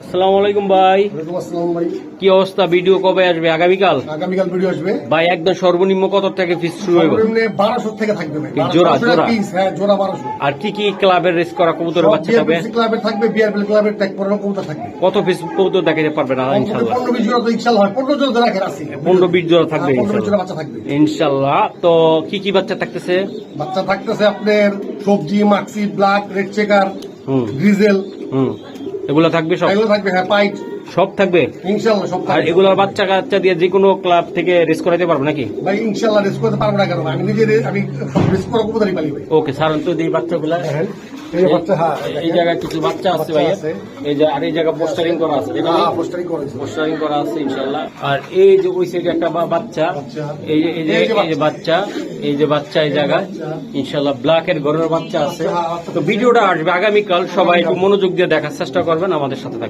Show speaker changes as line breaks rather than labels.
আসসালামু আলাইকুম ভাই।
ওয়ালাইকুম আসসালাম ভাই।
কি অবস্থা? ভিডিও কবে আসবে? আগামীকাল
আগামীকাল ভিডিও আসবে
ভাই। একদম সর্বনিম্ন কত থেকে ফিস শুরু হবে?
সর্বনিম্ন 1200 থেকে থাকবে ভাই।
কি জোড়া?
1200
জোড়া?
পিস, হ্যাঁ জোড়া 1200।
আর কি কি ক্লাবের রেস করা কবুতরের বাচ্চা থাকবে?
বিআরপিসি ক্লাবের থাকবে, বিআরপিএল ক্লাবের ট্যাগ পরানো কবুতর থাকবে।
কত পিস কবুতর দেখাতে পারবেন ইনশাআল্লাহ?
15-20 জোড়া তো ইনশাআল্লাহ হয়। 15 জোড়া রাখেন আছে।
15-20 জোড়া থাকবে
15 জোড়া বাচ্চা থাকবে
ইনশাআল্লাহ। তো কি কি বাচ্চা থাকতেছে?
বাচ্চা থাকতেছে আপনার সবজি, মাক্সি, ব্ল্যাক, রেড চেকার,
হুম
গ্রিজেল,
হুম এগুলো থাকবে সব?
এগুলো থাকবে, হ্যাঁ পাইট
সব থাকবে
ইনশাআল্লাহ সব
আর
থাকবে।
এগুলোর বাচ্চা কাচ্চা দিয়ে যে কোনো ক্লাব থেকে রেস করাতে পারবো নাকি?
ভাই ইনশাআল্লাহ রেস্ক করতে পারবো না কেন? আমি নিজে আমি রেস্ক করা কবুতরই পালি ভাই।
ওকে স্যার, তো এই বাচ্চাগুলা
এই যে বাচ্চা, হ্যাঁ
এই জায়গায় কিছু বাচ্চা আছে ভাই।
আছে।
এই যে আর এই জায়গা পোস্টারিং করা আছে,
হ্যাঁ পোস্টারিং করেছে।
পোস্টারিং করা আছে ইনশাআল্লাহ। আর এই যে ওই সাইডে একটা বাচ্চা, এই যে বাচ্চা, এই যে বাচ্চা এই জায়গা ইনশাআল্লাহ ব্ল্যাক এর ঘরের বাচ্চা আছে। তো ভিডিওটা আসবে আগামীকাল, সবাই একটু মনোযোগ দিয়ে দেখার চেষ্টা করবেন, আমাদের সাথে থাকবেন।